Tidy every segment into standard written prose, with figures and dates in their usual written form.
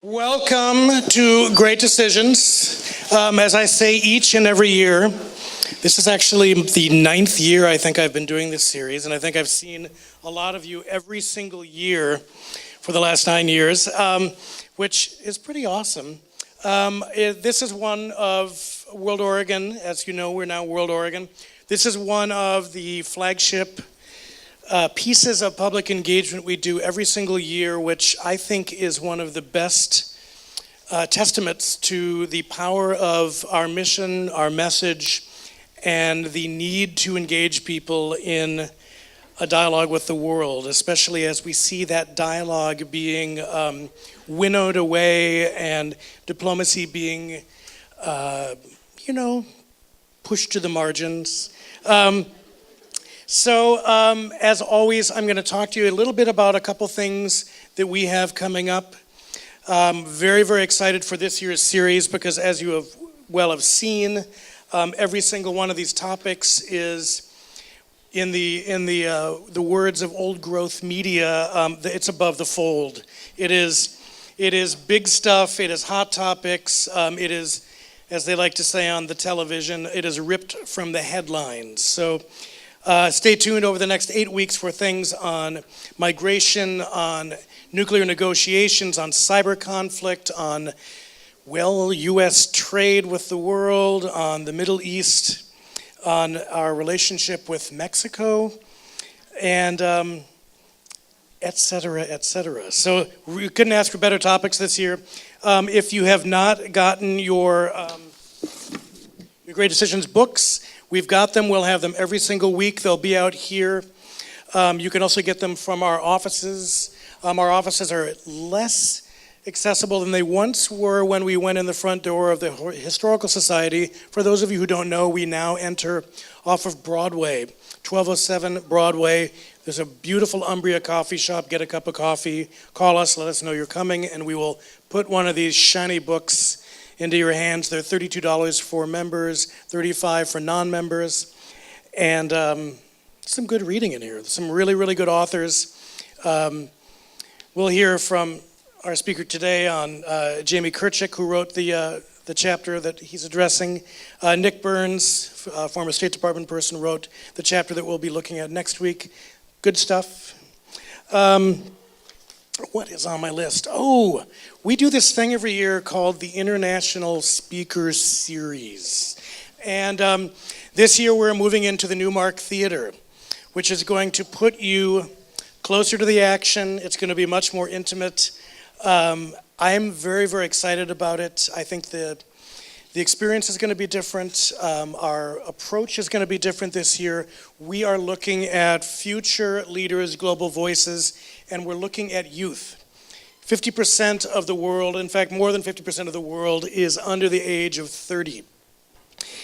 Welcome to Great Decisions. As I say each and every year, this is actually the 9th year I think I've been doing this series, and I think I've seen a lot of you every single year for the last 9 years, which is pretty awesome. This is one of WorldOregon. As you know, we're now WorldOregon. This is one of the flagship pieces of public engagement we do every single year, which I think is one of the best testaments to the power of our mission, our message, and the need to engage people in a dialogue with the world, especially as we see that dialogue being winnowed away and diplomacy being, pushed to the margins. As always, I'm going to talk to you a little bit about a couple things that we have coming up. Very, very excited for this year's series because, as you have seen, every single one of these topics is, in the words of old growth media, it's above the fold. It is big stuff. It is hot topics. It is, as they like to say on the television, it is ripped from the headlines. So. Stay tuned over the next 8 weeks for things on migration, on nuclear negotiations, on cyber conflict, on, U.S. trade with the world, on the Middle East, on our relationship with Mexico, and et cetera, et cetera. So we couldn't ask for better topics this year. If you have not gotten your Great Decisions books, we've got them. We'll have them every single week. They'll be out here. You can also get them from our offices. Our offices are less accessible than they once were when we went in the front door of the Historical Society. For those of you who don't know, we now enter off of Broadway, 1207 Broadway. There's a beautiful Umbria coffee shop. Get a cup of coffee. Call us. Let us know you're coming, and we will put one of these shiny books into your hands. They're $32 for members, $35 for non-members, and some good reading in here. Some really, really good authors. We'll hear from our speaker today on Jamie Kirchick, who wrote the chapter that he's addressing. Nick Burns, former State Department person, wrote the chapter that we'll be looking at next week. Good stuff. What is on my list? Oh, we do this thing every year called the International Speakers Series. And this year we're moving into the Newmark Theater, which is going to put you closer to the action. It's going to be much more intimate. I'm very, very excited about it. I think the experience is going to be different. Our approach is going to be different this year. We are looking at future leaders, global voices, and we're looking at youth. 50% of the world, in fact, more than 50% of the world is under the age of 30.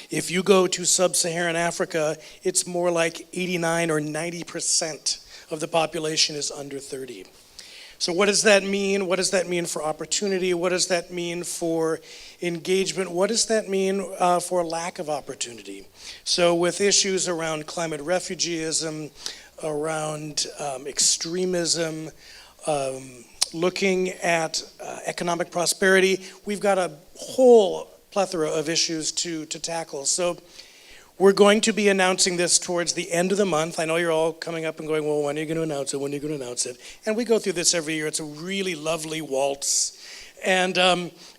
If you go to sub-Saharan Africa, it's more like 89 or 90% of the population is under 30. So what does that mean? What does that mean for opportunity? What does that mean for engagement? What does that mean for lack of opportunity? So with issues around climate refugeeism, around extremism, looking at economic prosperity, we've got a whole plethora of issues to tackle. So we're going to be announcing this towards the end of the month. I know you're all coming up and going, well, when are you going to announce it? When are you going to announce it? And we go through this every year. It's a really lovely waltz. And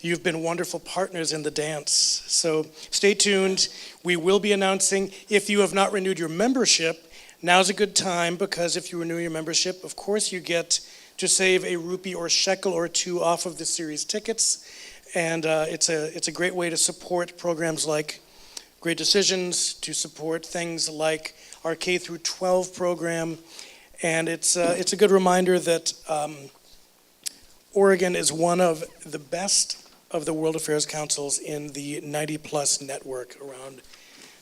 you've been wonderful partners in the dance. So stay tuned. We will be announcing. If you have not renewed your membership, now's a good time, because if you renew your membership, of course you get to save a rupee or shekel or two off of the series tickets. And it's a great way to support programs like Great Decisions, to support things like our K through 12 program, and it's a good reminder that Oregon is one of the best of the World Affairs Councils in the 90-plus network around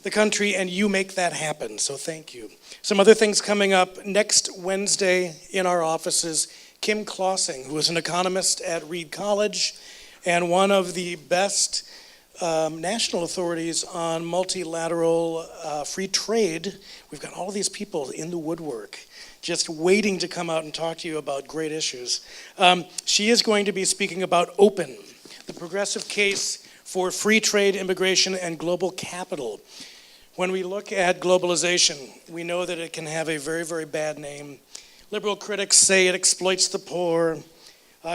the country, and you make that happen, so thank you. Some other things coming up next Wednesday in our offices. Kim Klossing, who is an economist at Reed College and one of the best national authorities on multilateral free trade. We've got all these people in the woodwork just waiting to come out and talk to you about great issues. She is going to be speaking about OPEN, the progressive case for free trade, immigration, and global capital. When we look at globalization, we know that it can have a very, very bad name. Liberal critics say it exploits the poor.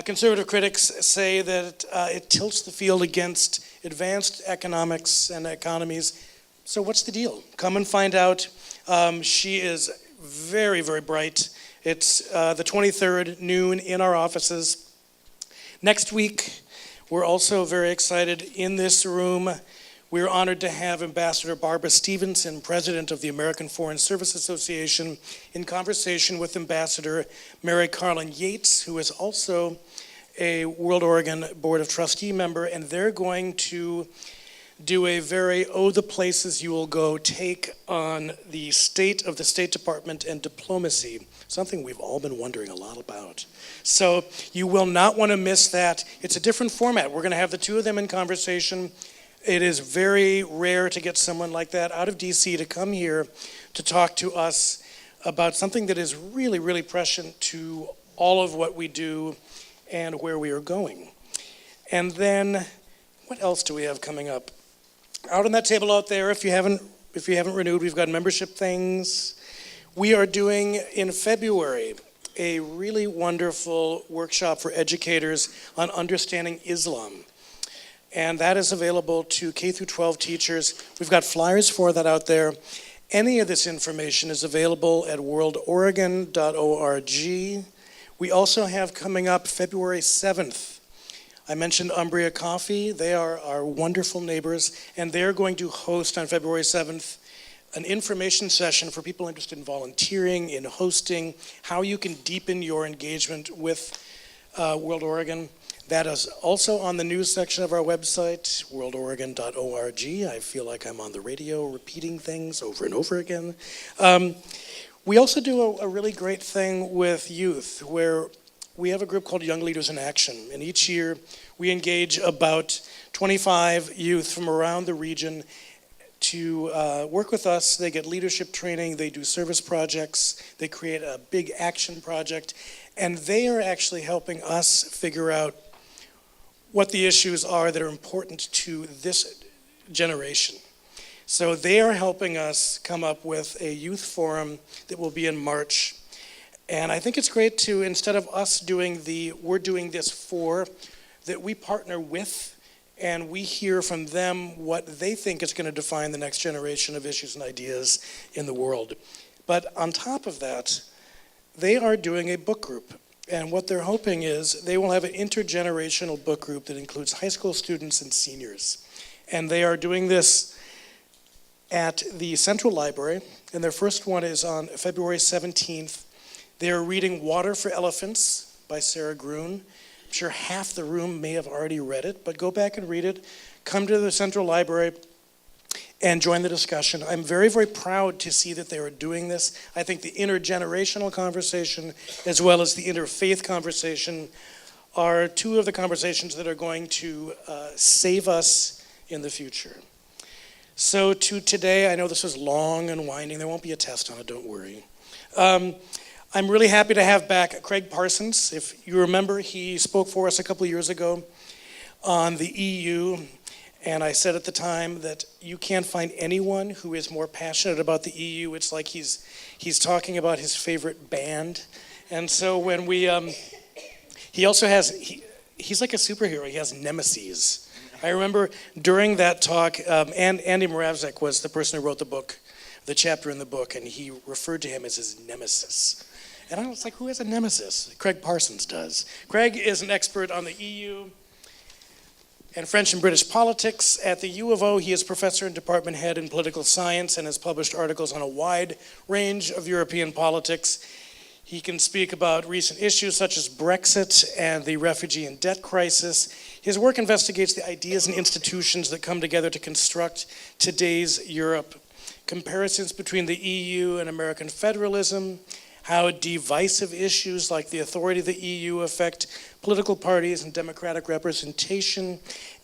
Conservative critics say that it tilts the field against advanced economics and economies. So what's the deal? Come and find out. She is very, very bright. It's the 23rd, noon, in our offices. Next week, we're also very excited in this room. We're honored to have Ambassador Barbara Stevenson, President of the American Foreign Service Association, in conversation with Ambassador Mary Carlin Yates, who is also a WorldOregon Board of Trustee member, and they're going to do a very the places you will go take on the state of the State Department and diplomacy, something we've all been wondering a lot about. So you will not want to miss that. It's a different format. We're going to have the two of them in conversation. It is very rare to get someone like that out of DC to come here to talk to us about something that is really, really prescient to all of what we do and where we are going. And then, what else do we have coming up? Out on that table out there, if you haven't renewed, we've got membership things. We are doing in February a really wonderful workshop for educators on understanding Islam. And that is available to K through 12 teachers. We've got flyers for that out there. Any of this information is available at worldoregon.org. We also have coming up February 7th. I mentioned Umbria Coffee. They are our wonderful neighbors, and they're going to host on February 7th an information session for people interested in volunteering, in hosting, how you can deepen your engagement with WorldOregon. That is also on the news section of our website, worldoregon.org. I feel like I'm on the radio repeating things over and over again. We also do a really great thing with youth, where we have a group called Young Leaders in Action. And each year we engage about 25 youth from around the region to work with us. They get leadership training, they do service projects, they create a big action project, and they are actually helping us figure out what the issues are that are important to this generation. So they are helping us come up with a youth forum that will be in March. And I think it's great to, instead of us doing we're doing this for, that we partner with and we hear from them what they think is going to define the next generation of issues and ideas in the world. But on top of that, they are doing a book group. And what they're hoping is they will have an intergenerational book group that includes high school students and seniors. And they are doing this at the Central Library, and their first one is on February 17th. They are reading Water for Elephants by Sarah Gruen. I'm sure half the room may have already read it, but go back and read it. Come to the Central Library and join the discussion. I'm very, very proud to see that they are doing this. I think the intergenerational conversation as well as the interfaith conversation are two of the conversations that are going to save us in the future. So to today, I know this was long and winding. There won't be a test on it, don't worry. I'm really happy to have back Craig Parsons. If you remember, he spoke for us a couple of years ago on the EU. And I said at the time that you can't find anyone who is more passionate about the EU. It's like he's talking about his favorite band. And so when we, he also has, he's like a superhero. He has nemesis. I remember during that talk, Andy Moravsek was the person who wrote the book, the chapter in the book, and he referred to him as his nemesis. And I was like, who has a nemesis? Craig Parsons does. Craig is an expert on the EU and French and British politics. At the U of O, he is professor and department head in political science and has published articles on a wide range of European politics. He can speak about recent issues such as Brexit and the refugee and debt crisis. His work investigates the ideas and institutions that come together to construct today's Europe. Comparisons between the EU and American federalism, how divisive issues like the authority of the EU affect political parties and democratic representation,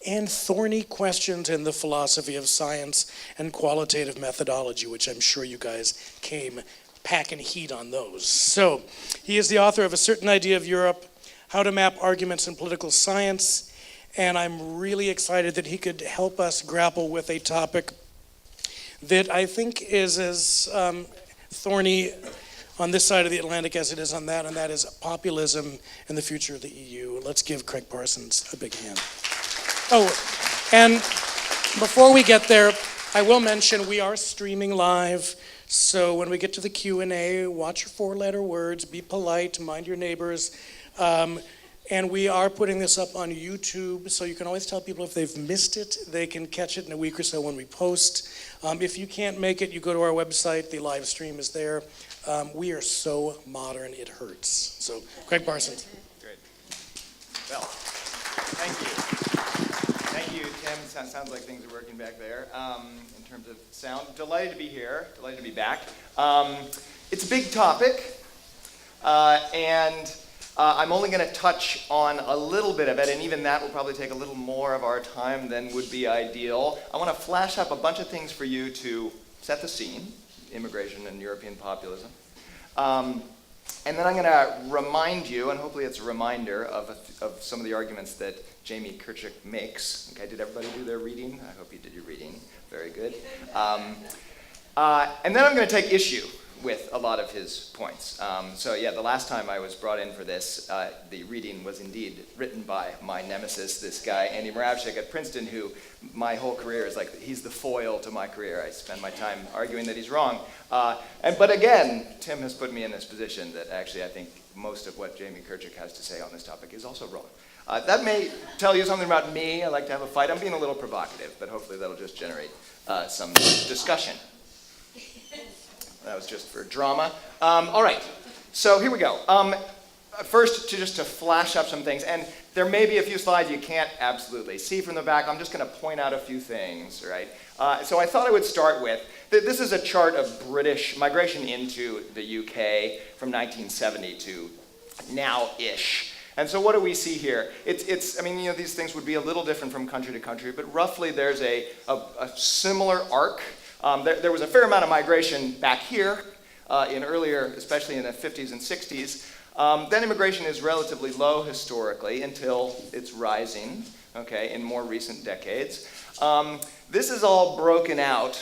and thorny questions in the philosophy of science and qualitative methodology, which I'm sure you guys came packing heat on those. So, he is the author of A Certain Idea of Europe, How to Map Arguments in Political Science, and I'm really excited that he could help us grapple with a topic that I think is as thorny on this side of the Atlantic as it is on that, and that is populism and the future of the EU. Let's give Craig Parsons a big hand. Oh, and before we get there, I will mention we are streaming live, so when we get to the Q&A, watch your four-letter words, be polite, mind your neighbors, and we are putting this up on YouTube, so you can always tell people if they've missed it, they can catch it in a week or so when we post. If you can't make it, you go to our website, the live stream is there. We are so modern, it hurts. So, Craig Parsons. Great. Well, thank you. Thank you, Tim. Sounds like things are working back there in terms of sound. Delighted to be here. Delighted to be back. It's a big topic, and I'm only going to touch on a little bit of it, and even that will probably take a little more of our time than would be ideal. I want to flash up a bunch of things for you to set the scene. Immigration and European populism. And then I'm going to remind you, and hopefully it's a reminder of some of the arguments that Jamie Kirchhoff makes. Okay, did everybody do their reading? I hope you did your reading. Very good. And then I'm going to take issue with a lot of his points. So yeah, the last time I was brought in for this, the reading was indeed written by my nemesis, this guy, Andy Moravcsik at Princeton, who my whole career is like, he's the foil to my career. I spend my time arguing that he's wrong. But again, Tim has put me in this position that actually I think most of what Jamie Kirchhoff has to say on this topic is also wrong. That may tell you something about me. I like to have a fight. I'm being a little provocative, but hopefully that'll just generate some discussion. That was just for drama. All right, so here we go. First, just to flash up some things, and there may be a few slides you can't absolutely see from the back. I'm just going to point out a few things, right? So I thought I would start with, this is a chart of British migration into the UK from 1970 to now-ish. And so what do we see here? I mean, you know, these things would be a little different from country to country, but roughly there's a similar arc. There was a fair amount of migration back here in earlier, especially in the 50s and 60s. Then immigration is relatively low historically until it's rising, okay, in more recent decades. This is all broken out.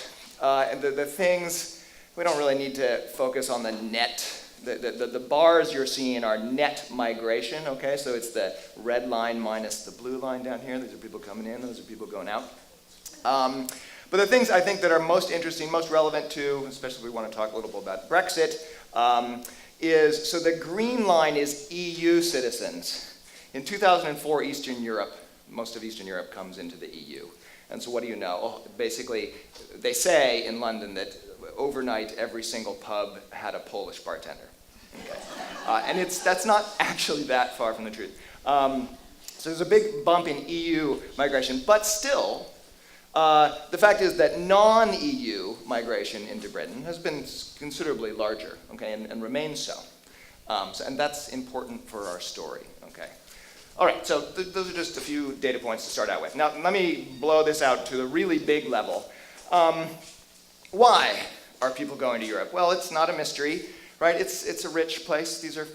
The things, we don't really need to focus on the net. The bars you're seeing are net migration, okay? So it's the red line minus the blue line down here. These are people coming in, those are people going out. But the things I think that are most interesting, most relevant to, especially if we want to talk a little bit about Brexit, is, so the green line is EU citizens. In 2004, Eastern Europe, most of Eastern Europe comes into the EU. And so what do you know? Well, basically, they say in London that overnight every single pub had a Polish bartender. Okay. And that's not actually that far from the truth. So there's a big bump in EU migration, but still, the fact is that non-EU migration into Britain has been considerably larger, okay, and remains so. And that's important for our story, okay. All right, so those are just a few data points to start out with. Now, let me blow this out to a really big level. Why are people going to Europe? Well, it's not a mystery, right? It's a rich place. These are,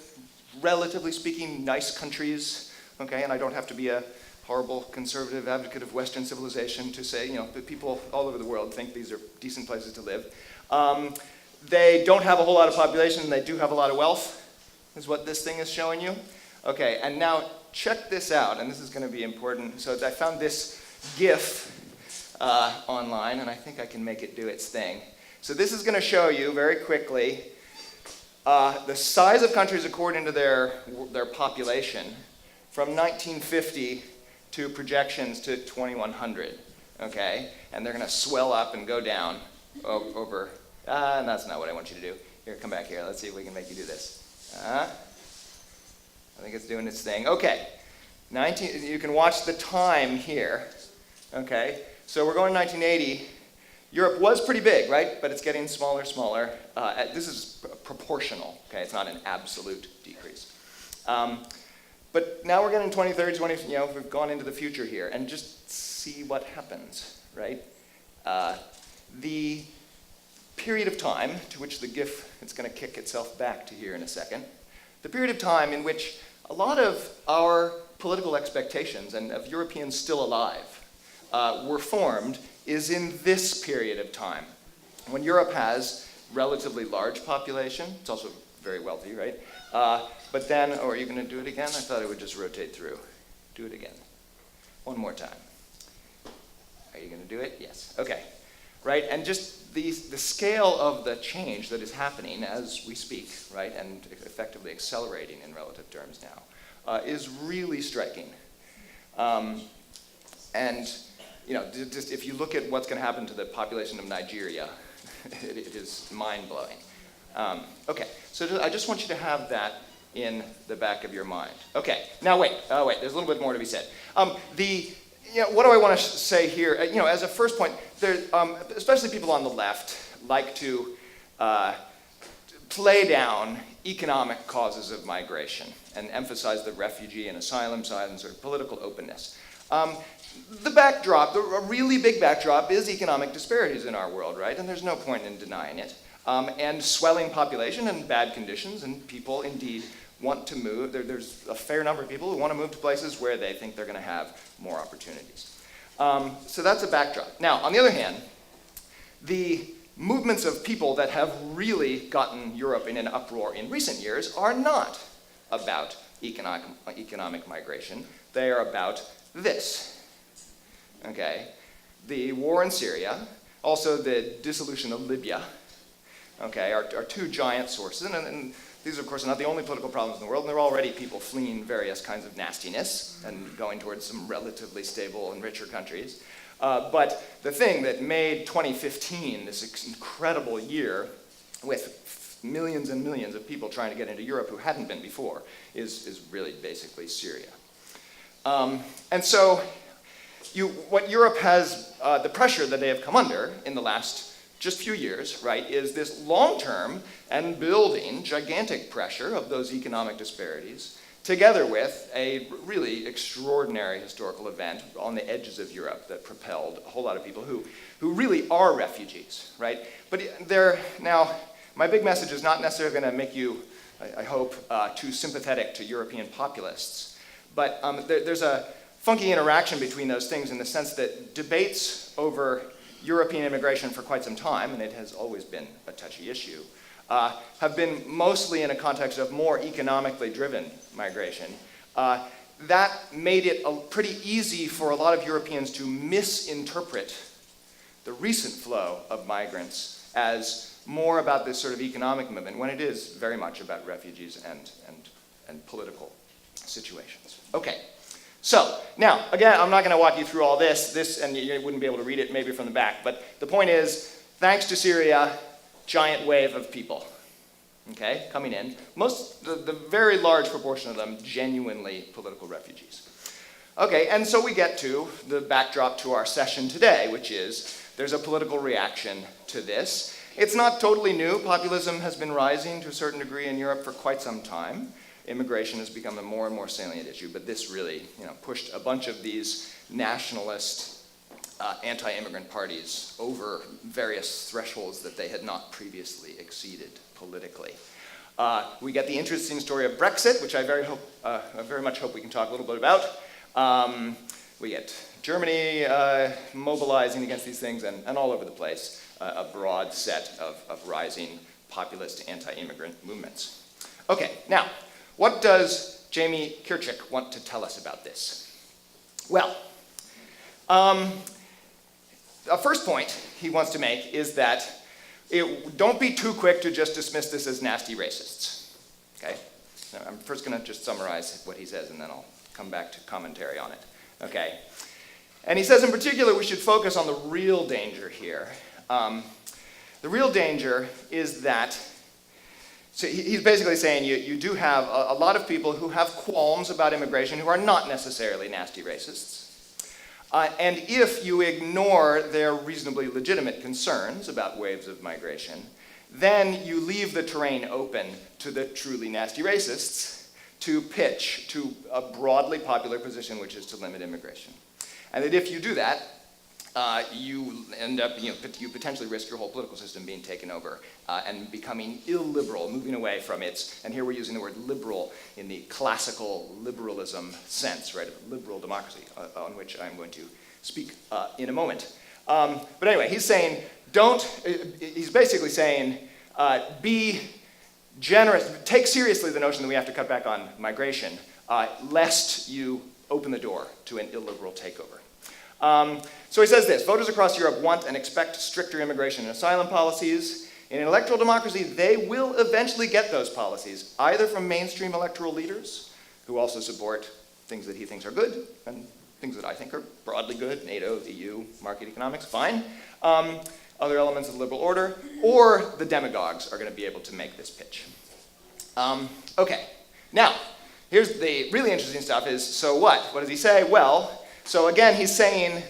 relatively speaking, nice countries, okay, and I don't have to be a horrible conservative advocate of Western civilization to say, you know, that people all over the world think these are decent places to live. They don't have a whole lot of population, and they do have a lot of wealth, is what this thing is showing you. Okay, and now check this out, and this is going to be important. So I found this GIF online, and I think I can make it do its thing. So this is going to show you very quickly the size of countries according to their population from 1950 to projections to 2100, okay? And they're going to swell up and go down over, and that's not what I want you to do. Here, come back here. Let's see if we can make you do this. I think it's doing its thing. Okay, you can watch the time here, okay? So we're going 1980. Europe was pretty big, right? But it's getting smaller, smaller. This is proportional, okay? It's not an absolute decrease. But now we're getting 2030, we've gone into the future here, and just see what happens, right? The period of time to which the GIF, it's going to kick itself back to here in a second, the period of time in which a lot of our political expectations, and of Europeans still alive, were formed is in this period of time. When Europe has relatively large population, it's also very wealthy, right? But then, oh, are you going to do it again? I thought it would just rotate through. Do it again. One more time. Are you going to do it? Yes. Okay. Right? And just the scale of the change that is happening as we speak, right, and effectively accelerating in relative terms now, is really striking. And just if you look at what's going to happen to the population of Nigeria, it is mind-blowing. Okay, so I just want you to have that in the back of your mind. Okay, now wait, there's a little bit more to be said. What do I want to say here? As a first point, especially people on the left like to play down economic causes of migration and emphasize the refugee and asylum side and sort of political openness. The backdrop, a really big backdrop, is economic disparities in our world, right? And there's no point in denying it. And swelling population and bad conditions, and people indeed want to move. There's a fair number of people who want to move to places where they think they're going to have more opportunities. So that's a backdrop. Now, on the other hand, the movements of people that have really gotten Europe in an uproar in recent years are not about economic migration. They are about this. Okay, the war in Syria, also the dissolution of Libya, okay, are two giant sources, and these, of course, are not the only political problems in the world, and there are already people fleeing various kinds of nastiness and going towards some relatively stable and richer countries. But the thing that made 2015 this incredible year with millions and millions of people trying to get into Europe who hadn't been before is really basically Syria. And so what Europe has, the pressure that they have come under in the last just few years, right, is this long-term and building gigantic pressure of those economic disparities, together with a really extraordinary historical event on the edges of Europe that propelled a whole lot of people who really are refugees, right? But now, my big message is not necessarily going to make you, I hope, too sympathetic to European populists, but there's a funky interaction between those things in the sense that debates over European immigration for quite some time, and it has always been a touchy issue, have been mostly in a context of more economically driven migration. That made it pretty easy for a lot of Europeans to misinterpret the recent flow of migrants as more about this sort of economic movement, when it is very much about refugees and political situations. Okay. So, now, again, I'm not going to walk you through all this, and you wouldn't be able to read it maybe from the back, but the point is, thanks to Syria, giant wave of people, okay, coming in. The very large proportion of them genuinely political refugees. Okay, and so we get to the backdrop to our session today, which is, there's a political reaction to this. It's not totally new. Populism has been rising to a certain degree in Europe for quite some time. Immigration has become a more and more salient issue, but this really pushed a bunch of these nationalist anti-immigrant parties over various thresholds that they had not previously exceeded politically. We get the interesting story of Brexit, which I very much hope we can talk a little bit about. We get Germany mobilizing against these things, and all over the place, a broad set of rising populist anti-immigrant movements. Okay, now, what does Jamie Kirchhoff want to tell us about this? Well, a first point he wants to make is that don't be too quick to just dismiss this as nasty racists. Okay? Now, I'm first going to just summarize what he says, and then I'll come back to commentary on it. Okay? And he says in particular we should focus on the real danger here. The real danger is that, so he's basically saying you do have a lot of people who have qualms about immigration who are not necessarily nasty racists. And if you ignore their reasonably legitimate concerns about waves of migration, then you leave the terrain open to the truly nasty racists to pitch to a broadly popular position, which is to limit immigration. And that if you do that, you end up, you potentially risk your whole political system being taken over and becoming illiberal, moving away from its, and here we're using the word liberal in the classical liberalism sense, right, of liberal democracy, on which I'm going to speak in a moment. But anyway, he's saying, he's basically saying, be generous, take seriously the notion that we have to cut back on migration, lest you open the door to an illiberal takeover. So he says this: voters across Europe want and expect stricter immigration and asylum policies. In an electoral democracy, they will eventually get those policies, either from mainstream electoral leaders, who also support things that he thinks are good, and things that I think are broadly good, NATO, the EU, market economics, fine. Other elements of the liberal order, or the demagogues are going to be able to make this pitch. Okay, now, here's the really interesting stuff is, so what? What does he say? Well, so again, he's saying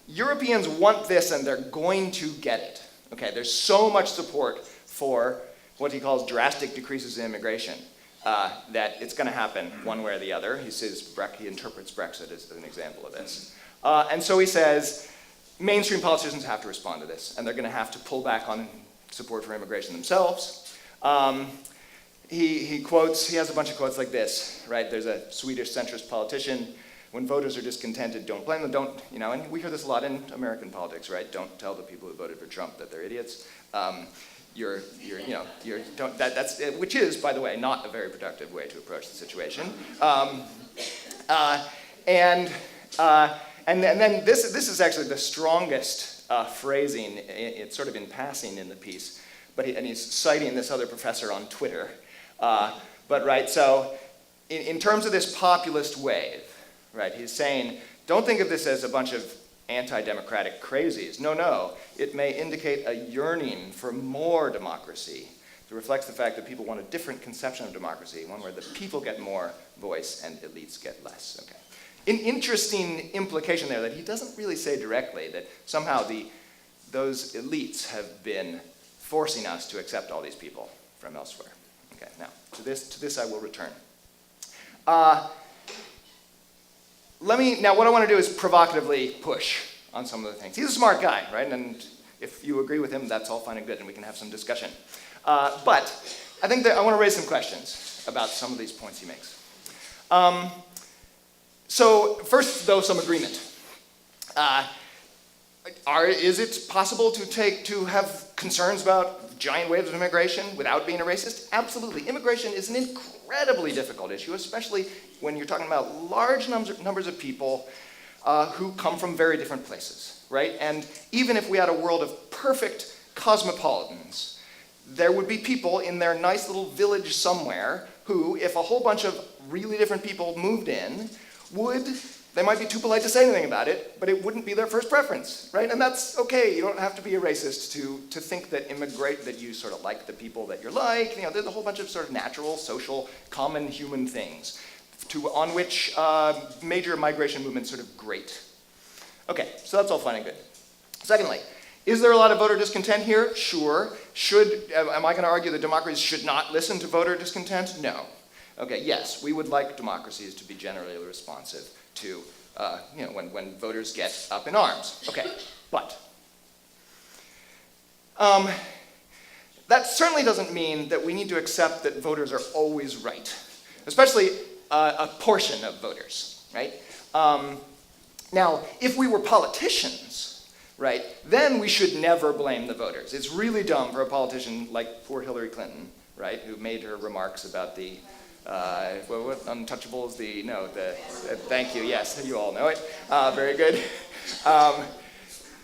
Europeans want this and they're going to get it. Okay, there's so much support for what he calls drastic decreases in immigration that it's going to happen one way or the other. He says, he interprets Brexit as an example of this. And so he says, mainstream politicians have to respond to this, and they're going to have to pull back on support for immigration themselves. He has a bunch of quotes like this, right? There's a Swedish centrist politician: when voters are discontented, don't blame them, and we hear this a lot in American politics, right? Don't tell the people who voted for Trump that they're idiots. Which is, by the way, not a very productive way to approach the situation. And then this is actually the strongest phrasing. It's sort of in passing in the piece, and he's citing this other professor on Twitter. So in terms of this populist wave, right, he's saying, don't think of this as a bunch of anti-democratic crazies. No, it may indicate a yearning for more democracy. It reflects the fact that people want a different conception of democracy, one where the people get more voice and elites get less. Okay. An interesting implication there that he doesn't really say directly, that somehow those elites have been forcing us to accept all these people from elsewhere. Okay, now, to this I will return. Now what I want to do is provocatively push on some of the things. He's a smart guy, right? And if you agree with him, that's all fine and good, and we can have some discussion. But I think that I want to raise some questions about some of these points he makes. So first, though, some agreement. Is it possible to have concerns about giant waves of immigration without being a racist? Absolutely. Immigration is an incredibly difficult issue, especially when you're talking about large numbers of people who come from very different places, right? And even if we had a world of perfect cosmopolitans, there would be people in their nice little village somewhere who, if a whole bunch of really different people moved in, they might be too polite to say anything about it, but it wouldn't be their first preference, right? And that's okay. You don't have to be a racist to think that that you sort of like the people that you're like. There's a whole bunch of sort of natural, social, common human things on which major migration movements sort of grate. Okay, so that's all fine and good. Secondly, is there a lot of voter discontent here? Sure. Am I going to argue that democracies should not listen to voter discontent? No. Okay, yes, we would like democracies to be generally responsive to, when voters get up in arms. Okay, but that certainly doesn't mean that we need to accept that voters are always right, especially a portion of voters, right? Now, if we were politicians, right, then we should never blame the voters. It's really dumb for a politician like poor Hillary Clinton, right, who made her remarks about the what untouchables, thank you, yes, you all know it, very good.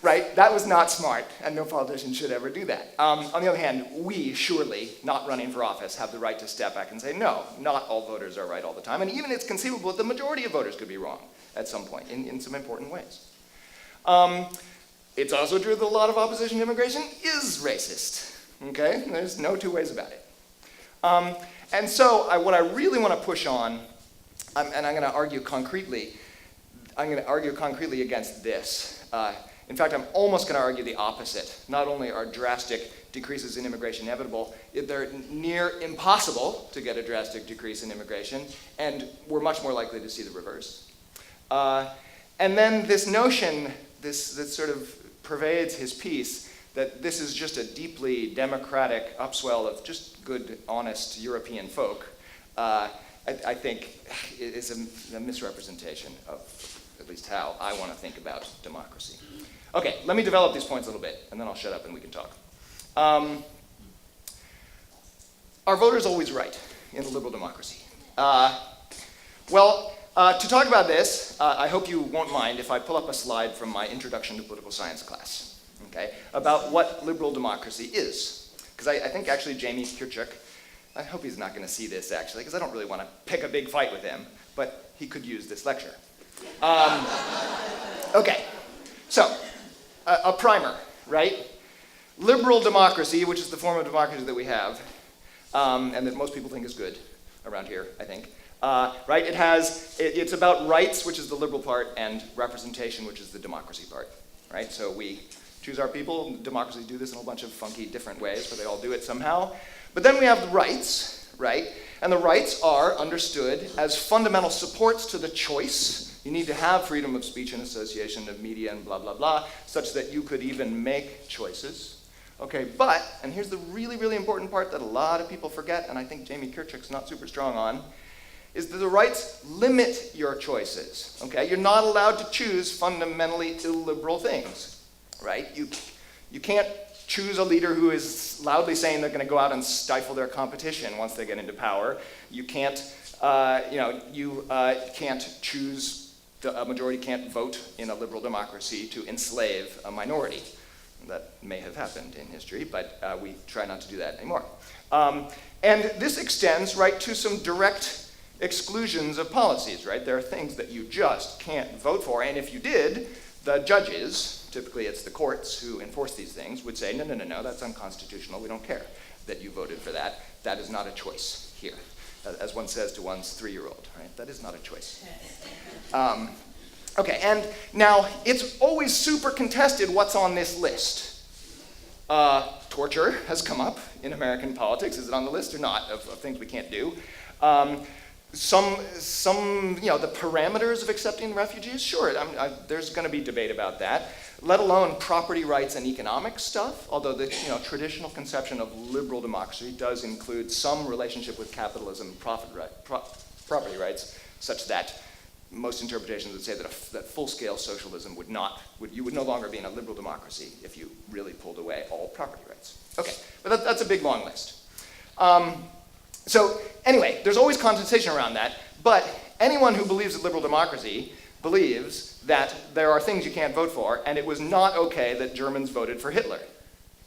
Right, that was not smart, and no politician should ever do that. On the other hand, we surely, not running for office, have the right to step back and say, no, not all voters are right all the time, and even it's conceivable that the majority of voters could be wrong at some point, in some important ways. It's also true that a lot of opposition to immigration is racist, okay? There's no two ways about it. And so what I really want to push on, and I'm going to argue concretely against this. In fact, I'm almost going to argue the opposite. Not only are drastic decreases in immigration inevitable, they're near impossible to get a drastic decrease in immigration, and we're much more likely to see the reverse. And then this notion, this sort of pervades his piece, that this is just a deeply democratic upswell of just good, honest European folk, I think is a misrepresentation of at least how I want to think about democracy. Okay, let me develop these points a little bit, and then I'll shut up and we can talk. Are voters always right in a liberal democracy? To talk about this, I hope you won't mind if I pull up a slide from my Introduction to Political Science class, okay, about what liberal democracy is. Because I think actually Jamie Kirchhoff, I hope he's not going to see this actually, because I don't really want to pick a big fight with him, but he could use this lecture. Okay, so a primer, right? Liberal democracy, which is the form of democracy that we have, and that most people think is good around here, I think. Right? It's about rights, which is the liberal part, and representation, which is the democracy part. Right? So we choose our people. Democracies do this in a bunch of funky different ways, but they all do it somehow. But then we have the rights, right? And the rights are understood as fundamental supports to the choice. You need to have freedom of speech and association of media and blah, blah, blah, such that you could even make choices. Okay, but, and here's the really, really important part that a lot of people forget, and I think Jamie Kirchhoff's not super strong on, is that the rights limit your choices, okay? You're not allowed to choose fundamentally illiberal things, right? You can't choose a leader who is loudly saying they're going to go out and stifle their competition once they get into power. You can't, can't choose, a majority can't vote in a liberal democracy to enslave a minority. That may have happened in history, but we try not to do that anymore. And this extends, right, to some direct exclusions of policies, right? There are things that you just can't vote for, and if you did, the judges, typically it's the courts who enforce these things, would say, no, that's unconstitutional, we don't care that you voted for that. That is not a choice here. As one says to one's 3-year-old, right? That is not a choice. Okay, and now it's always super contested what's on this list. Torture has come up in American politics. Is it on the list or not of things we can't do? Some, the parameters of accepting refugees, sure, there's going to be debate about that, let alone property rights and economic stuff, although the traditional conception of liberal democracy does include some relationship with capitalism and property rights, such that most interpretations would say that that full-scale socialism you would no longer be in a liberal democracy if you really pulled away all property rights. Okay, but that's a big, long list. So anyway, there's always contestation around that, but anyone who believes in liberal democracy believes that there are things you can't vote for, and it was not okay that Germans voted for Hitler,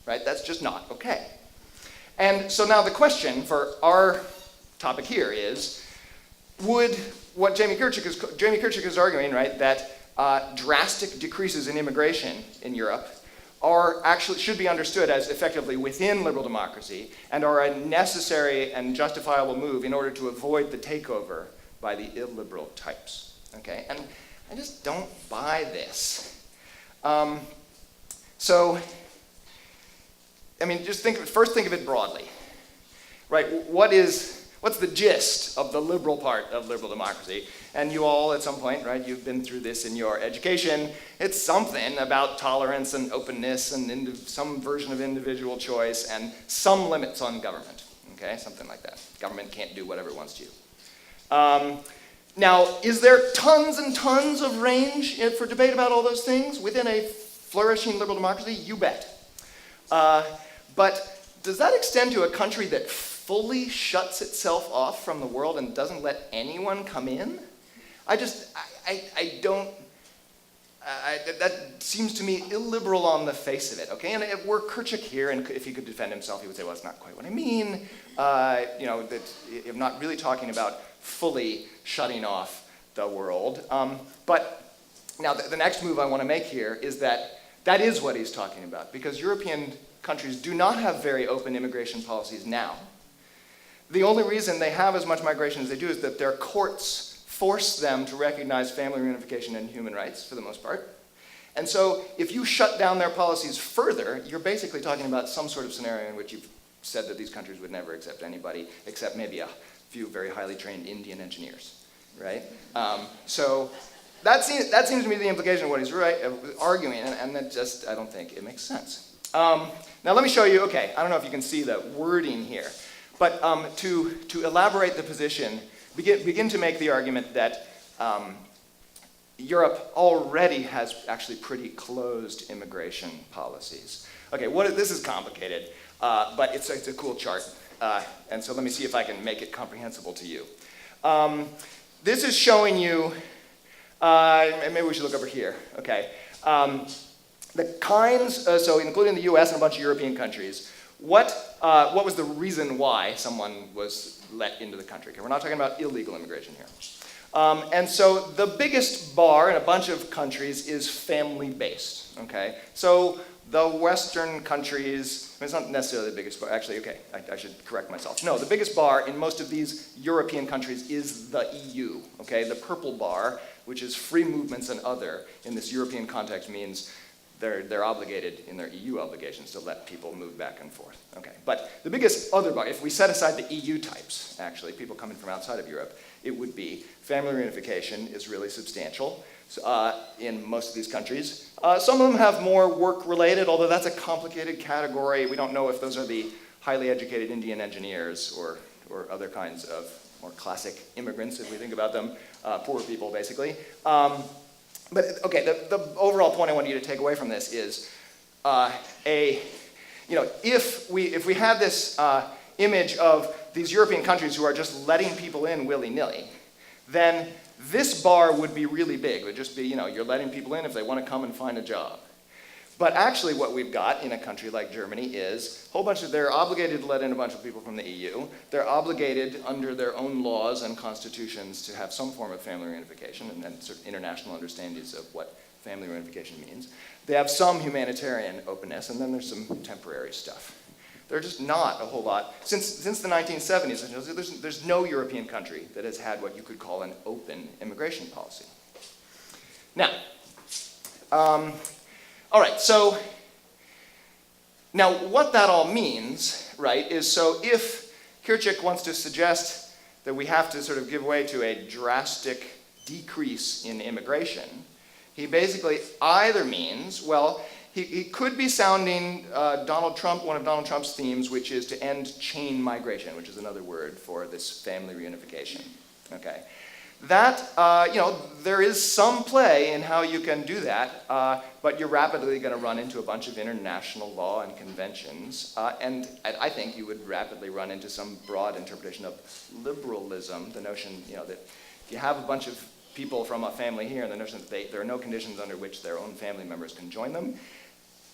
right? That's just not okay. And so now the question for our topic here is, would what Jamie Kirchhoff is arguing, right, that drastic decreases in immigration in Europe should be understood as effectively within liberal democracy and are a necessary and justifiable move in order to avoid the takeover by the illiberal types, okay? And I just don't buy this. So, I mean, first think of it broadly, right? What's the gist of the liberal part of liberal democracy? And you all, at some point, right, you've been through this in your education. It's something about tolerance and openness and some version of individual choice and some limits on government, okay? Something like that. Government can't do whatever it wants to. Now, is there tons and tons of range for debate about all those things within a flourishing liberal democracy? You bet. But does that extend to a country that fully shuts itself off from the world and doesn't let anyone come in? That seems to me illiberal on the face of it, okay? And if we're Kirchhoff here, and if he could defend himself, he would say, well, that's not quite what I mean. That I'm not really talking about fully shutting off the world. But now the next move I want to make here is that is what he's talking about, because European countries do not have very open immigration policies now. The only reason they have as much migration as they do is that their courts force them to recognize family reunification and human rights, for the most part. And so if you shut down their policies further, you're basically talking about some sort of scenario in which you've said that these countries would never accept anybody except maybe a few very highly trained Indian engineers, right? So that seems to me the implication of what he's arguing, and that just, I don't think it makes sense. Now let me show you, okay, I don't know if you can see the wording here, but to elaborate the position, begin to make the argument that Europe already has actually pretty closed immigration policies. Okay, this is complicated, but it's a cool chart. And so let me see if I can make it comprehensible to you. This is showing you, maybe we should look over here, okay. The kinds, so including the US and a bunch of European countries, what was the reason why someone was let into the country? Okay, we're not talking about illegal immigration here. And so the biggest bar in a bunch of countries is family-based, okay? So the Western countries, it's not necessarily the biggest bar, actually, okay, I should correct myself. No, the biggest bar in most of these European countries is the EU, okay? The purple bar, which is free movements and other, in this European context means they're obligated in their EU obligations to let people move back and forth, okay? But the biggest other bar, if we set aside the EU types, actually, people coming from outside of Europe, it would be family reunification is really substantial in most of these countries. Some of them have more work-related, although that's a complicated category. We don't know if those are the highly educated Indian engineers or other kinds of more classic immigrants, if we think about them, poor people, basically. But okay, the overall point I want you to take away from this is if we have this image of these European countries who are just letting people in willy-nilly, then this bar would be really big. It would just be, you're letting people in if they want to come and find a job. But actually what we've got in a country like Germany is a whole bunch of, they're obligated to let in a bunch of people from the EU. They're obligated under their own laws and constitutions to have some form of family reunification and sort of international understandings of what family reunification means. They have some humanitarian openness, and then there's some temporary stuff. They're just not a whole lot. Since the 1970s, there's no European country that has had what you could call an open immigration policy. Now, all right, so now what that all means, right, is so if Kirchhoff wants to suggest that we have to sort of give way to a drastic decrease in immigration, he basically either means, well, he could be sounding Donald Trump, one of Donald Trump's themes, which is to end chain migration, which is another word for this family reunification, okay? That, there is some play in how you can do that, but you're rapidly going to run into a bunch of international law and conventions, and I think you would rapidly run into some broad interpretation of liberalism, the notion, that if you have a bunch of people from a family here, and the notion that there are no conditions under which their own family members can join them,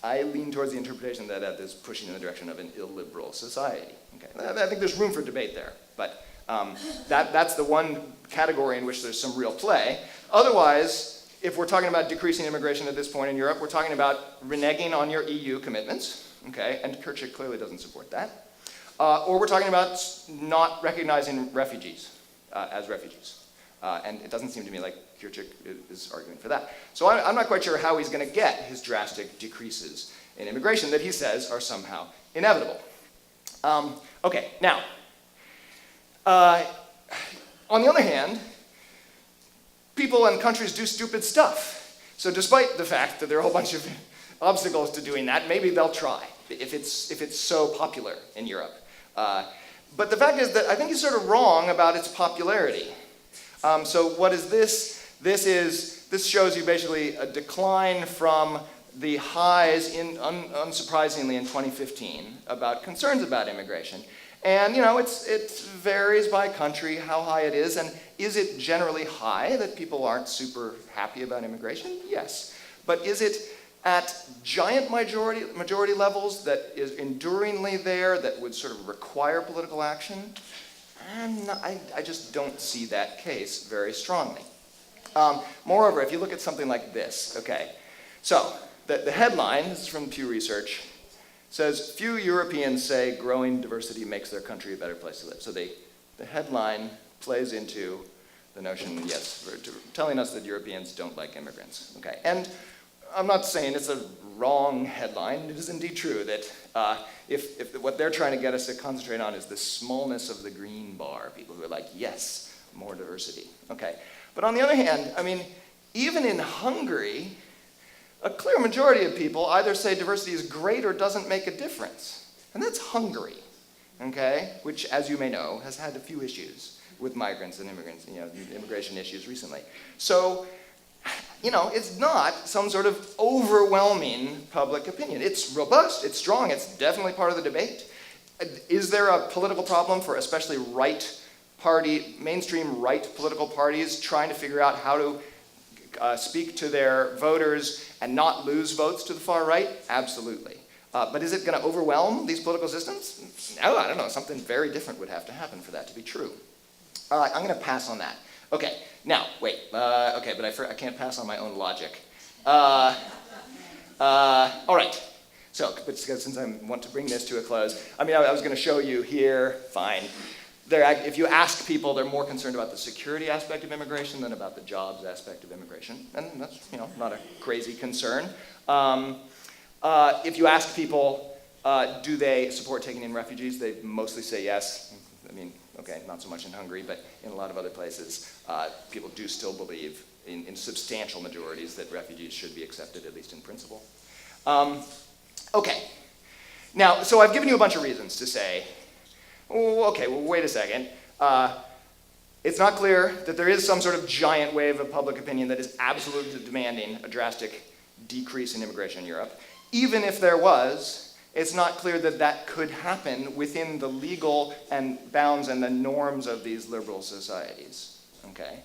I lean towards the interpretation that that is pushing in the direction of an illiberal society. Okay? I think there's room for debate there, but that's the one category in which there's some real play. Otherwise, if we're talking about decreasing immigration at this point in Europe, we're talking about reneging on your EU commitments, okay? And Kirchhoff clearly doesn't support that. Or we're talking about not recognizing refugees as refugees. And it doesn't seem to me like Kirchhoff is arguing for that. So I'm not quite sure how he's going to get his drastic decreases in immigration that he says are somehow inevitable. Okay, now, on the other hand, people and countries do stupid stuff. So despite the fact that there are a whole bunch of obstacles to doing that, maybe they'll try if it's so popular in Europe. But the fact is that I think he's sort of wrong about its popularity. So what is this? This shows you basically a decline from the highs, unsurprisingly, in 2015 about concerns about immigration. And it varies by country how high it is. And is it generally high that people aren't super happy about immigration? Yes. But is it at giant majority levels that is enduringly there that would sort of require political action? I just don't see that case very strongly. Moreover, if you look at something like this, okay, so the headline, this is from Pew Research, says, few Europeans say growing diversity makes their country a better place to live. So the headline plays into the notion, yes, telling us that Europeans don't like immigrants, okay? And I'm not saying it's a wrong headline. It is indeed true that if what they're trying to get us to concentrate on is the smallness of the green bar, people who are like, yes, more diversity. Okay. But on the other hand, I mean, even in Hungary, a clear majority of people either say diversity is great or doesn't make a difference. And that's Hungary, okay? Which, as you may know, has had a few issues with migrants and immigrants, immigration issues recently. So, it's not some sort of overwhelming public opinion. It's robust, it's strong, it's definitely part of the debate. Is there a political problem for especially mainstream right political parties trying to figure out how to speak to their voters and not lose votes to the far right? Absolutely. But is it going to overwhelm these political systems? No, I don't know. Something very different would have to happen for that to be true. All right, I'm going to pass on that. Okay, now, wait. Okay, but I can't pass on my own logic. All right. So, but since I want to bring this to a close, I was going to show you here, fine. If you ask people, they're more concerned about the security aspect of immigration than about the jobs aspect of immigration. And that's, not a crazy concern. If you ask people, do they support taking in refugees, they mostly say yes. Okay, not so much in Hungary, but in a lot of other places, people do still believe in substantial majorities that refugees should be accepted, at least in principle. Okay. Now, so I've given you a bunch of reasons to say, okay, well, wait a second. It's not clear that there is some sort of giant wave of public opinion that is absolutely demanding a drastic decrease in immigration in Europe. Even if there was, it's not clear that that could happen within the legal and bounds and the norms of these liberal societies, okay?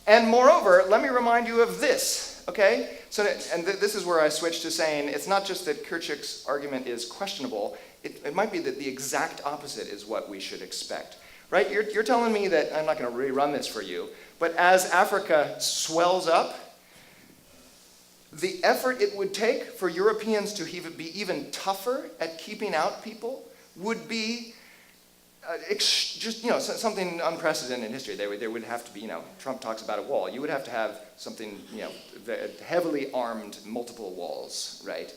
And moreover, let me remind you of this, okay? So, this is where I switch to saying it's not just that Kirchhoff's argument is questionable, it might be that the exact opposite is what we should expect, right? You're telling me that, I'm not gonna rerun this for you, but as Africa swells up, the effort it would take for Europeans to be even tougher at keeping out people would be something unprecedented in history. There would have to be, Trump talks about a wall. You would have to have something, heavily armed multiple walls, right?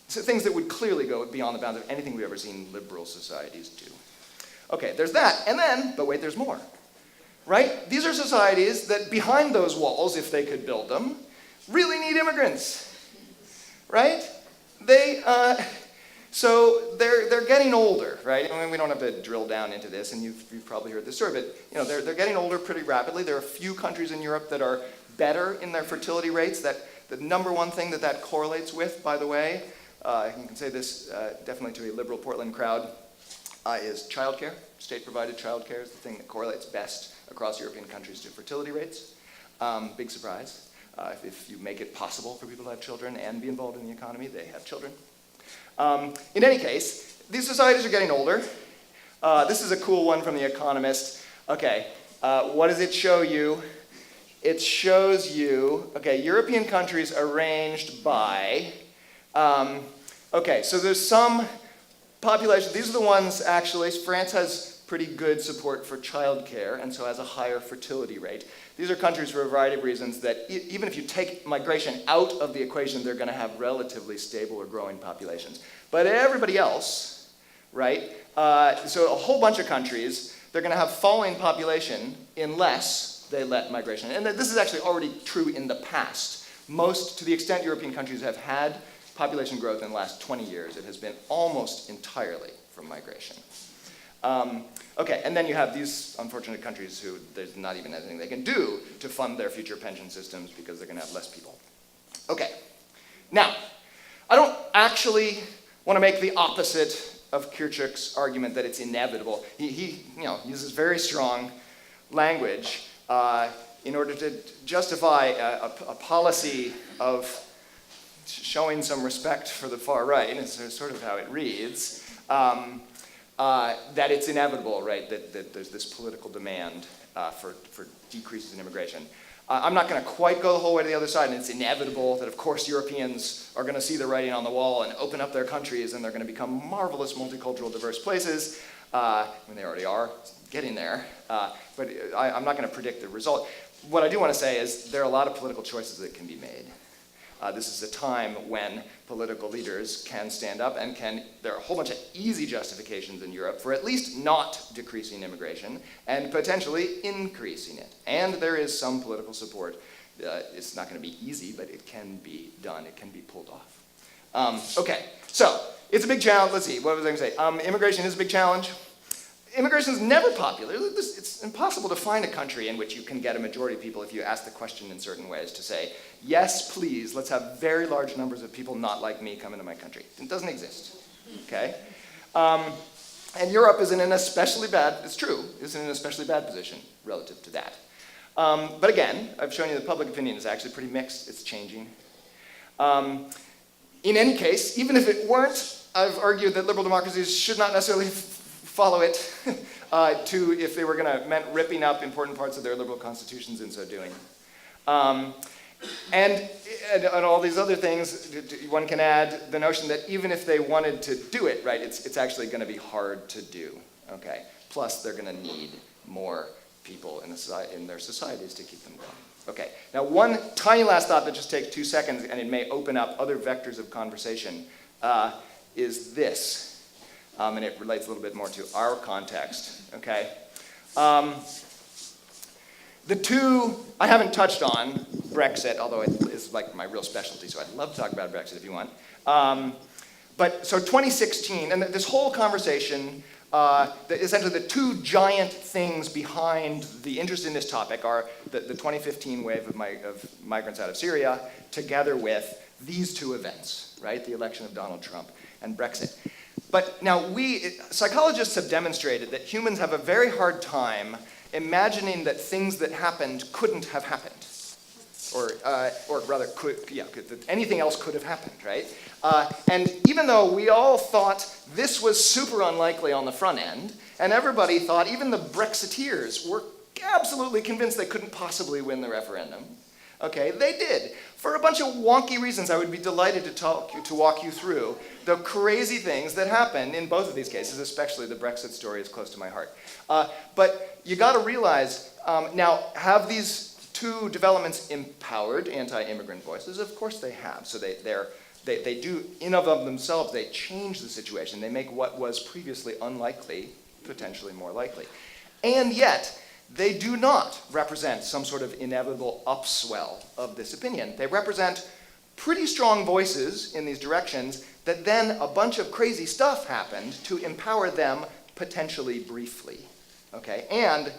So things that would clearly go beyond the bounds of anything we've ever seen liberal societies do. Okay, there's that, but wait, there's more, right? These are societies that behind those walls, if they could build them, really need immigrants, right? So they're getting older, right? We don't have to drill down into this, and you've probably heard this story, but they're getting older pretty rapidly. There are a few countries in Europe that are better in their fertility rates. That the number one thing that correlates with, by the way, you can say this definitely to a liberal Portland crowd, is childcare. State-provided childcare is the thing that correlates best across European countries to fertility rates. Big surprise. If you make it possible for people to have children and be involved in the economy, they have children. In any case, these societies are getting older. This is a cool one from The Economist. Okay, what does it show you? It shows you, European countries arranged by, so there's some population. These are the ones, actually, France has pretty good support for childcare and so has a higher fertility rate. These are countries for a variety of reasons that even if you take migration out of the equation, they're going to have relatively stable or growing populations. But everybody else, right, so a whole bunch of countries, they're going to have falling population unless they let migration. And this is actually already true in the past. To the extent European countries have had population growth in the last 20 years, it has been almost entirely from migration. And then you have these unfortunate countries who there's not even anything they can do to fund their future pension systems because they're going to have less people. Okay, now, I don't actually want to make the opposite of Kirchhoff's argument that it's inevitable. He uses very strong language in order to justify a policy of showing some respect for the far right, and it's sort of how it reads. That it's inevitable, right, that there's this political demand for decreases in immigration. I'm not going to quite go the whole way to the other side, and it's inevitable that, of course, Europeans are going to see the writing on the wall and open up their countries, and they're going to become marvelous, multicultural, diverse places. They already are getting there, but I'm not going to predict the result. What I do want to say is there are a lot of political choices that can be made. This is a time when political leaders can stand up and there are a whole bunch of easy justifications in Europe for at least not decreasing immigration and potentially increasing it. And there is some political support. It's not going to be easy, but it can be done. It can be pulled off. Okay, so it's a big challenge. Let's see, what was I going to say? Immigration is a big challenge. Immigration is never popular. It's impossible to find a country in which you can get a majority of people, if you ask the question in certain ways, to say, yes, please, let's have very large numbers of people not like me come into my country. It doesn't exist, okay? And Europe is in an especially bad, it's true, is in an especially bad position relative to that. But again, I've shown you that public opinion is actually pretty mixed. It's changing. In any case, even if it weren't, I've argued that liberal democracies should not necessarily follow it if they were going to meant ripping up important parts of their liberal constitutions in so doing. And all these other things, one can add the notion that even if they wanted to do it, right, it's actually going to be hard to do. Okay. Plus, they're going to need more people in their societies to keep them going. Okay. Now, one tiny last thought that just takes 2 seconds, and it may open up other vectors of conversation, is this. And it relates a little bit more to our context, okay? The two, I haven't touched on Brexit, although it is like my real specialty, so I'd love to talk about Brexit if you want. But so 2016, and this whole conversation, essentially the two giant things behind the interest in this topic are the 2015 wave of migrants out of Syria, together with these two events, right? The election of Donald Trump and Brexit. But now psychologists have demonstrated that humans have a very hard time imagining that things that happened couldn't have happened. Or rather, that anything else could have happened, right? And even though we all thought this was super unlikely on the front end, and everybody thought, even the Brexiteers were absolutely convinced they couldn't possibly win the referendum, okay, they did. For a bunch of wonky reasons, I would be delighted to walk you through the crazy things that happened in both of these cases, especially the Brexit story is close to my heart. But you got to realize, now, have these two developments empowered anti-immigrant voices? Of course they have. So they do, in of themselves, they change the situation. They make what was previously unlikely potentially more likely. And yet, they do not represent some sort of inevitable upswell of this opinion. They represent pretty strong voices in these directions that then a bunch of crazy stuff happened to empower them potentially briefly. Okay? And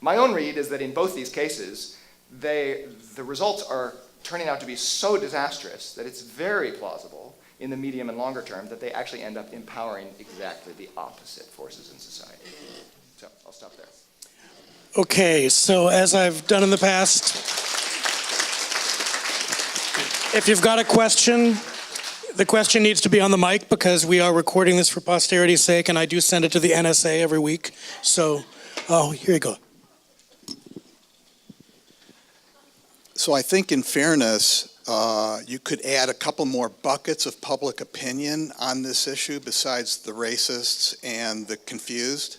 my own read is that in both these cases, the results are turning out to be so disastrous that it's very plausible in the medium and longer term that they actually end up empowering exactly the opposite forces in society. So I'll stop there. Okay, so as I've done in the past, if you've got a question, the question needs to be on the mic because we are recording this for posterity's sake, and I do send it to the NSA every week. So, here you go. So I think in fairness, you could add a couple more buckets of public opinion on this issue besides the racists and the confused.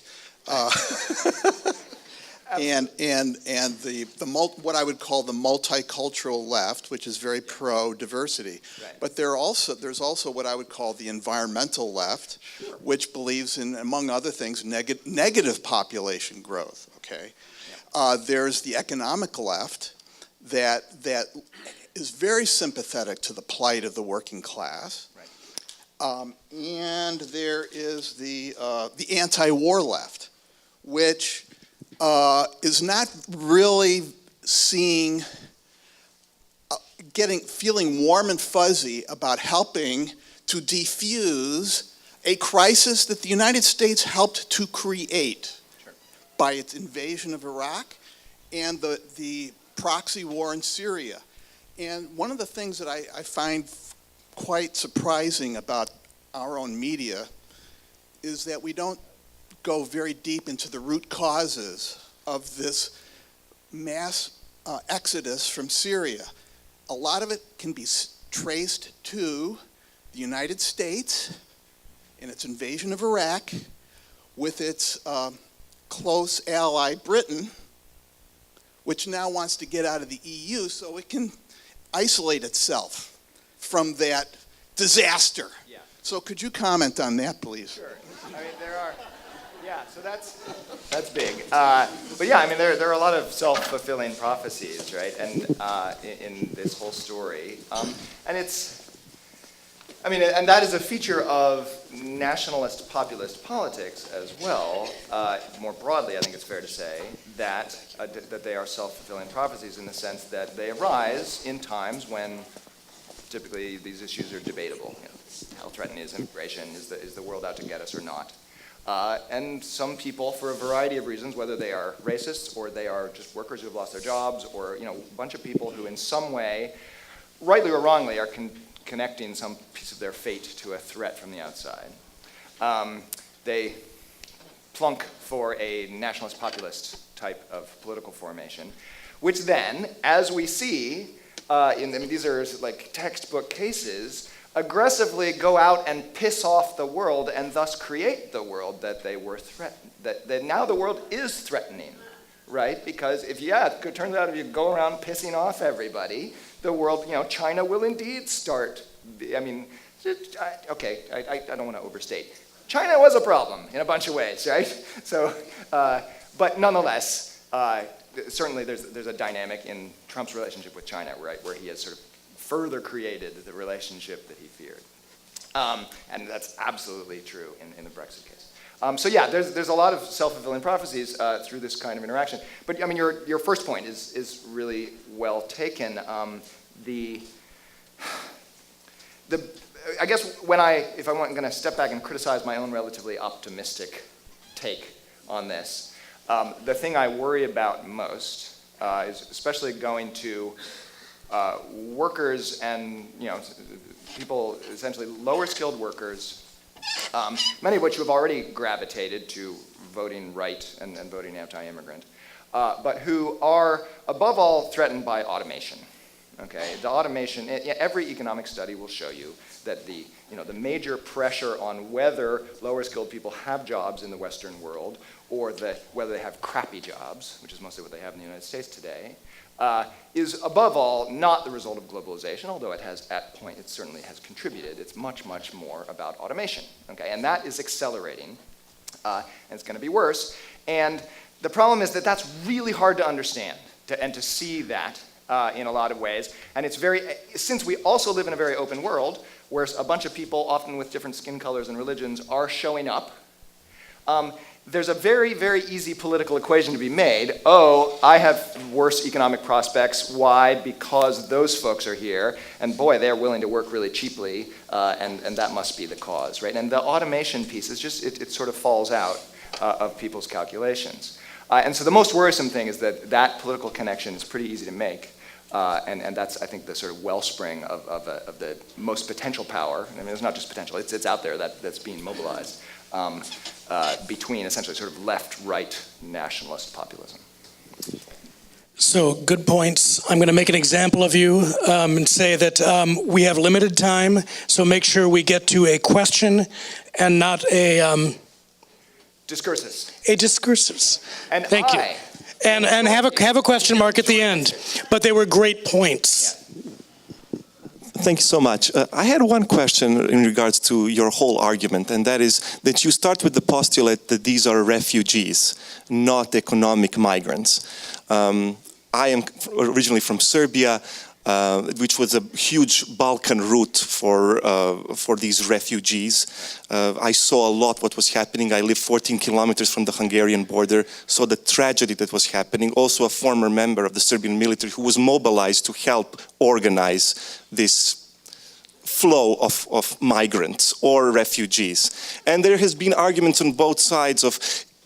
And what I would call the multicultural left, which is very pro-diversity. Right. But there's also what I would call the environmental left, sure, which believes in, among other things, negative population growth. Okay, yeah. There's the economic left that is very sympathetic to the plight of the working class. Right. And there is the anti-war left, which is not really seeing, feeling warm and fuzzy about helping to defuse a crisis that the United States helped to create, sure, by its invasion of Iraq and the proxy war in Syria. And one of the things that I find quite surprising about our own media is that we don't go very deep into the root causes of this mass exodus from Syria. A lot of it can be traced to the United States and its invasion of Iraq with its close ally Britain, which now wants to get out of the EU so it can isolate itself from that disaster. Yeah. So could you comment on that, please? Sure. I mean, there are, yeah, so that's big. But yeah, I mean, there are a lot of self-fulfilling prophecies, right, and in this whole story. And it's, I mean, and that is a feature of nationalist populist politics as well. More broadly, I think it's fair to say that they are self-fulfilling prophecies in the sense that they arise in times when typically these issues are debatable. You know, how threatening is immigration? Is the world out to get us or not? And some people, for a variety of reasons, whether they are racists or they are just workers who have lost their jobs, or a bunch of people who in some way, rightly or wrongly, are connecting some piece of their fate to a threat from the outside. They plunk for a nationalist populist type of political formation, which then, as we see, these are like textbook cases, aggressively go out and piss off the world and thus create the world that they were that now the world is threatening, right? Because it turns out if you go around pissing off everybody, the world, China will indeed start, I mean, I don't want to overstate. China was a problem in a bunch of ways, right? So, but nonetheless, certainly there's a dynamic in Trump's relationship with China, right, where he has sort of further created the relationship that he feared. And that's absolutely true in the Brexit case. So yeah, there's a lot of self-fulfilling prophecies through this kind of interaction. But I mean, your first point is really well taken. I guess if I'm going to step back and criticize my own relatively optimistic take on this, the thing I worry about most is especially going to workers and people, essentially lower skilled workers, many of which have already gravitated to voting right and voting anti-immigrant, but who are above all threatened by automation. Okay, the automation. Every economic study will show you that the major pressure on whether lower skilled people have jobs in the Western world or whether they have crappy jobs, which is mostly what they have in the United States today, is above all not the result of globalization, although it certainly has contributed. It's much, much more about automation, okay? And that is accelerating, and it's gonna be worse. And the problem is that that's really hard to understand and to see that in a lot of ways. And since we also live in a very open world, where a bunch of people, often with different skin colors and religions, are showing up, there's a very, very easy political equation to be made. Oh, I have worse economic prospects. Why? Because those folks are here, and boy, they're willing to work really cheaply, and that must be the cause, right? And the automation piece is just, it sort of falls out of people's calculations. And so the most worrisome thing is that political connection is pretty easy to make, and that's, I think, the sort of wellspring of the most potential power. I mean, it's not just potential, it's out there that's being mobilized. Between essentially sort of left-right nationalist populism. So, good points. I'm going to make an example of you and say that we have limited time, so make sure we get to a question and not a... Discursus. A discursus. And Thank you. And have a question mark at the end. But they were great points. Yeah. Thank you so much. I had one question in regards to your whole argument, and that is that you start with the postulate that these are refugees, not economic migrants. I am originally from Serbia, which was a huge Balkan route for these refugees. I saw a lot what was happening. I lived 14 kilometers from the Hungarian border, saw the tragedy that was happening. Also a former member of the Serbian military who was mobilized to help organize this flow of migrants or refugees. And there has been arguments on both sides of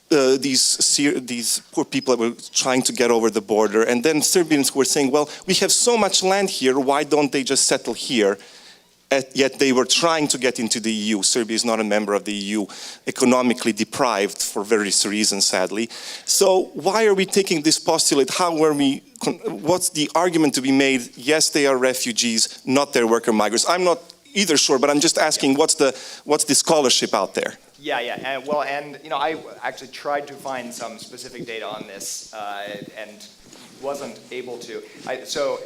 these poor people that were trying to get over the border, and then Serbians were saying, well, we have so much land here, why don't they just settle here? Yet they were trying to get into the EU. Serbia is not a member of the EU, economically deprived for various reasons, sadly. So why are we taking this postulate? What's the argument to be made? Yes, they are refugees, not their worker migrants. I'm not either sure, but I'm just asking, what's the scholarship out there? Yeah, and I actually tried to find some specific data on this, and wasn't able to.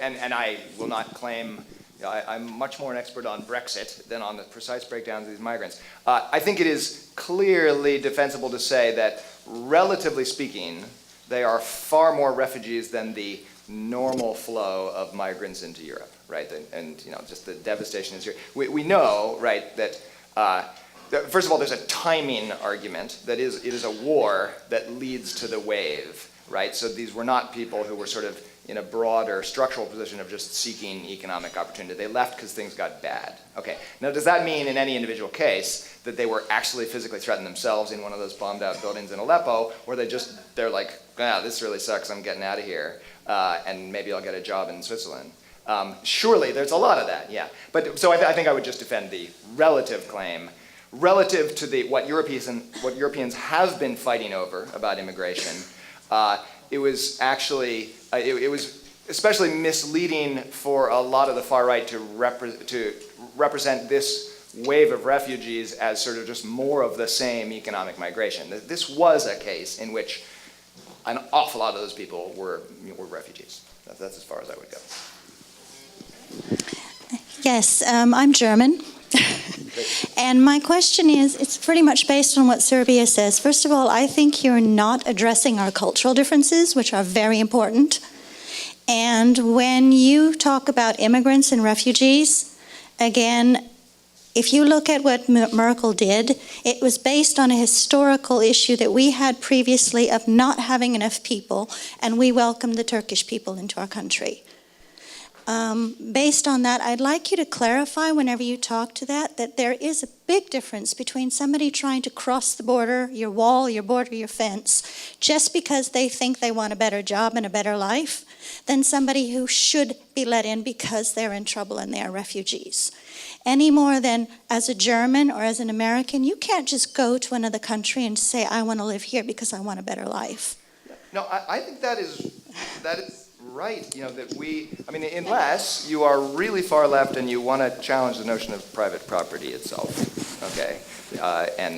And I will not claim, I'm much more an expert on Brexit than on the precise breakdowns of these migrants. I think it is clearly defensible to say that, relatively speaking, they are far more refugees than the normal flow of migrants into Europe, right? And you know, just the devastation is here. We know, right, that first of all, there's a timing argument that it is a war that leads to the wave, right? So these were not people who were sort of in a broader structural position of just seeking economic opportunity. They left because things got bad. Okay, now does that mean in any individual case that they were actually physically threatened themselves in one of those bombed out buildings in Aleppo, or they're like, ah, this really sucks, I'm getting out of here, and maybe I'll get a job in Switzerland. Surely there's a lot of that, yeah. But so I think I would just defend the relative claim relative to what Europeans have been fighting over about immigration. It was actually, it was especially misleading for a lot of the far right to represent this wave of refugees as sort of just more of the same economic migration. This was a case in which an awful lot of those people were refugees. That's as far as I would go. Yes, I'm German. And my question is, it's pretty much based on what Serbia says. First of all, I think you're not addressing our cultural differences, which are very important. And when you talk about immigrants and refugees, again, if you look at what Merkel did, it was based on a historical issue that we had previously of not having enough people, and we welcomed the Turkish people into our country. Based on that, I'd like you to clarify whenever you talk to that there is a big difference between somebody trying to cross the border, your wall, your border, your fence, just because they think they want a better job and a better life, than somebody who should be let in because they're in trouble and they are refugees. Any more than as a German or as an American, you can't just go to another country and say, I want to live here because I want a better life. No, I think that is right, you know, that unless you are really far left and you want to challenge the notion of private property itself, okay, and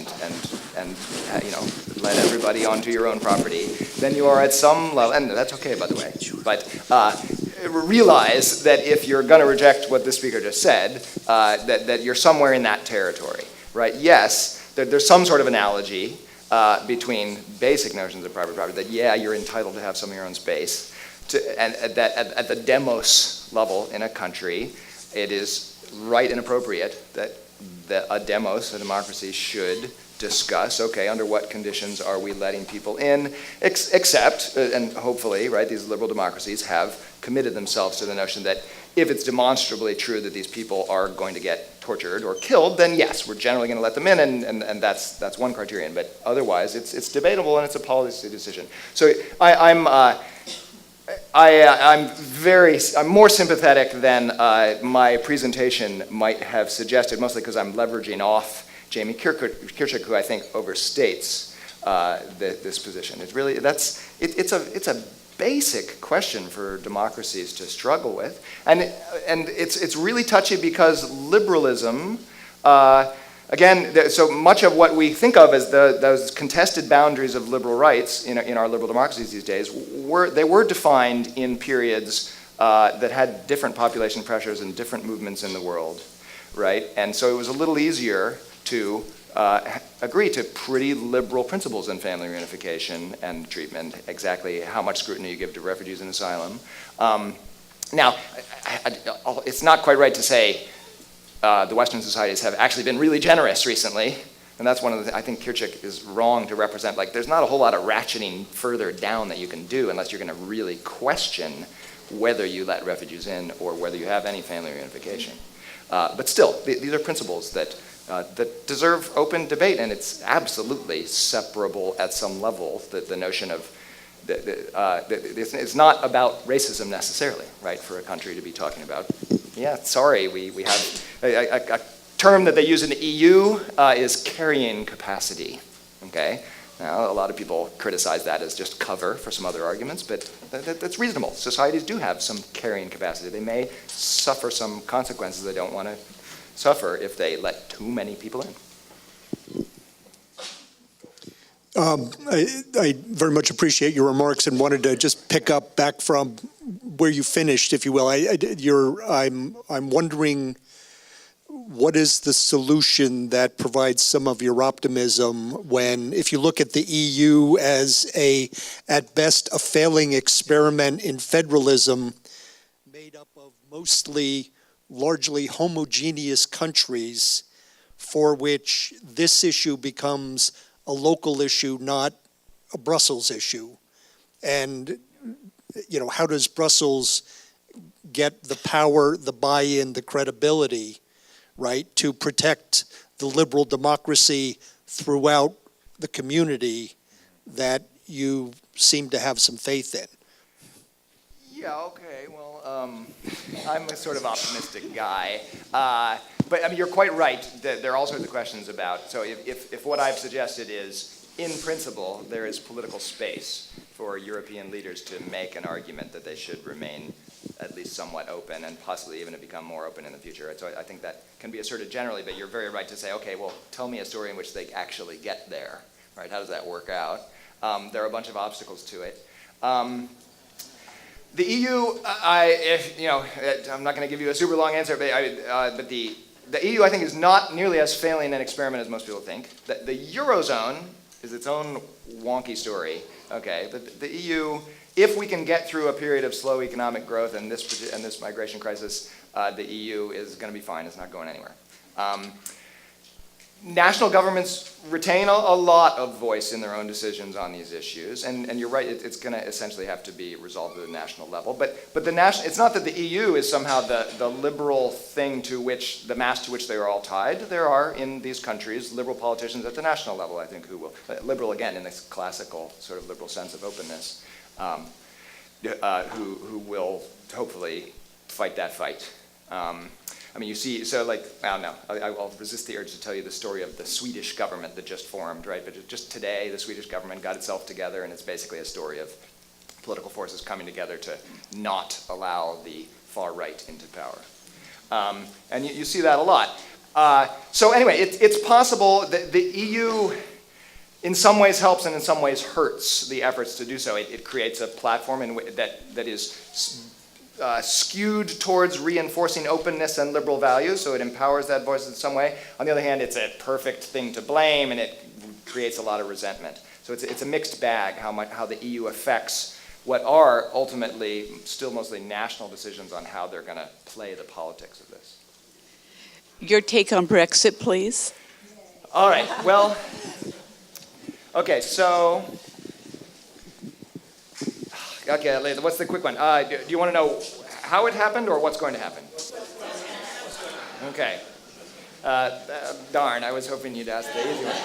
you know, let everybody onto your own property, then you are at some level, and that's okay, by the way, but realize that if you're going to reject what the speaker just said, that you're somewhere in that territory, right? Yes, there's some sort of analogy between basic notions of private property, that yeah, you're entitled to have some of your own space, and that at the demos level in a country, it is right and appropriate that a demos, a democracy, should discuss, okay, under what conditions are we letting people in, except, and hopefully, right, these liberal democracies have committed themselves to the notion that if it's demonstrably true that these people are going to get tortured or killed, then yes, we're generally going to let them in, and that's one criterion. But otherwise, it's debatable and it's a policy decision. So I'm more sympathetic than my presentation might have suggested, mostly because I'm leveraging off Jamie Kirchhoff, who I think overstates this position. It's really, it's a basic question for democracies to struggle with, and it's really touchy because liberalism, again, so much of what we think of as those contested boundaries of liberal rights in our liberal democracies these days were defined in periods that had different population pressures and different movements in the world, right? And so it was a little easier to agree to pretty liberal principles in family reunification and treatment, exactly how much scrutiny you give to refugees and asylum. Now, it's not quite right to say the Western societies have actually been really generous recently, and that's one of the, I think Kirchhoff is wrong to represent, like there's not a whole lot of ratcheting further down that you can do unless you're going to really question whether you let refugees in or whether you have any family reunification. But still, these are principles that deserve open debate, and it's absolutely separable at some level, the notion of, it's not about racism necessarily, right, for a country to be talking about. Yeah, sorry, we have a term that they use in the EU is carrying capacity, okay? Now, a lot of people criticize that as just cover for some other arguments, but that's reasonable. Societies do have some carrying capacity. They may suffer some consequences they don't want to suffer if they let too many people in. I very much appreciate your remarks and wanted to just pick up back from where you finished, if you will. I'm wondering, what is the solution that provides some of your optimism when, if you look at the EU as at best, a failing experiment in federalism made up of mostly largely homogeneous countries for which this issue becomes a local issue, not a Brussels issue? And, how does Brussels get the power, the buy-in, the credibility, right, to protect the liberal democracy throughout the community that you seem to have some faith in? Yeah, okay, well, I'm a sort of optimistic guy. But I mean, you're quite right that there are all sorts of questions about, so if what I've suggested is, in principle, there is political space for European leaders to make an argument that they should remain at least somewhat open and possibly even to become more open in the future. So I think that can be asserted generally, but you're very right to say, okay, well, tell me a story in which they actually get there, right? How does that work out? There are a bunch of obstacles to it. The EU, I'm not going to give you a super long answer, but the EU, I think, is not nearly as failing an experiment as most people think. The Eurozone is its own wonky story, okay? But the EU, if we can get through a period of slow economic growth and this migration crisis, the EU is going to be fine. It's not going anywhere. National governments retain a lot of voice in their own decisions on these issues, and you're right, it's going to essentially have to be resolved at the national level. But it's not that the EU is somehow the liberal thing the mast to which they are all tied. There are, in these countries, liberal politicians at the national level, I think, who will, liberal again in this classical sort of liberal sense of openness, who will hopefully fight that fight. I mean, you see, so like, I don't know, I'll resist the urge to tell you the story of the Swedish government that just formed, right? But just today, the Swedish government got itself together, and it's basically a story of political forces coming together to not allow the far right into power. And you see that a lot. So anyway, it's possible that the EU in some ways helps and in some ways hurts the efforts to do so. It creates a platform that is skewed towards reinforcing openness and liberal values, so it empowers that voice in some way. On the other hand, it's a perfect thing to blame, and it creates a lot of resentment. So it's a mixed bag how the EU affects what are ultimately still mostly national decisions on how they're going to play the politics of this. Your take on Brexit, please. All right, well, okay, so... Okay, what's the quick one? Do you want to know how it happened or what's going to happen? Okay. Darn, I was hoping you'd ask the easy one.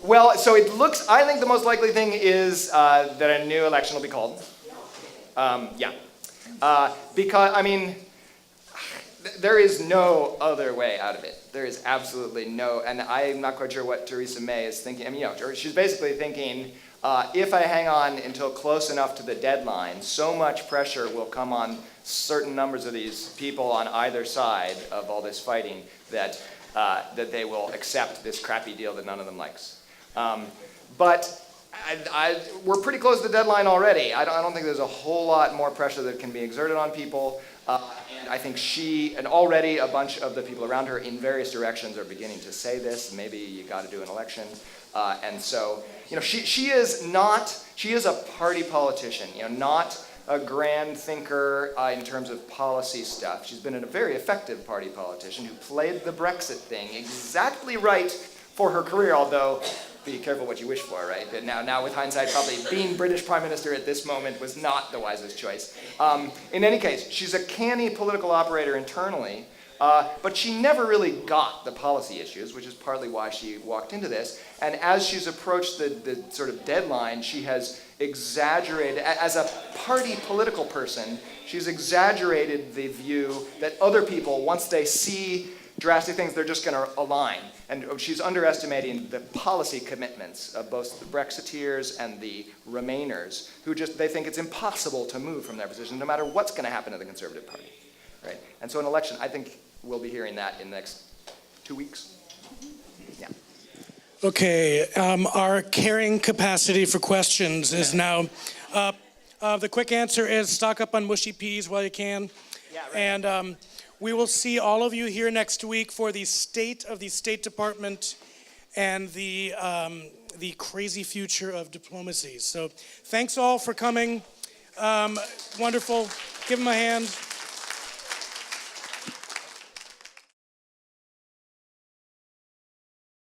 Well, so it looks, I think the most likely thing is that a new election will be called. Because, I mean, there is no other way out of it. There is absolutely no, and I'm not quite sure what Theresa May is thinking. I mean, she's basically thinking, if I hang on until close enough to the deadline, so much pressure will come on certain numbers of these people on either side of all this fighting that they will accept this crappy deal that none of them likes. But we're pretty close to the deadline already. I don't think there's a whole lot more pressure that can be exerted on people. And I think and already a bunch of the people around her in various directions are beginning to say this. Maybe you got to do an election. And so, she is a party politician, not a grand thinker in terms of policy stuff. She's been a very effective party politician who played the Brexit thing exactly right for her career, although be careful what you wish for, right? But now with hindsight, probably being British Prime Minister at this moment was not the wisest choice. In any case, she's a canny political operator internally, but she never really got the policy issues, which is partly why she walked into this. And as she's approached the sort of deadline, she has exaggerated, as a party political person, she's exaggerated the view that other people, once they see drastic things, they're just going to align. And she's underestimating the policy commitments of both the Brexiteers and the Remainers, who they think it's impossible to move from their position, no matter what's going to happen to the Conservative Party. Right? And so an election, I think we'll be hearing that in the next 2 weeks. Yeah. Okay, our carrying capacity for questions is now up. The quick answer is stock up on mushy peas while you can. Yeah, right. And we will see all of you here next week for the state of the State Department and the crazy future of diplomacy. So thanks all for coming. Wonderful. Give them a hand.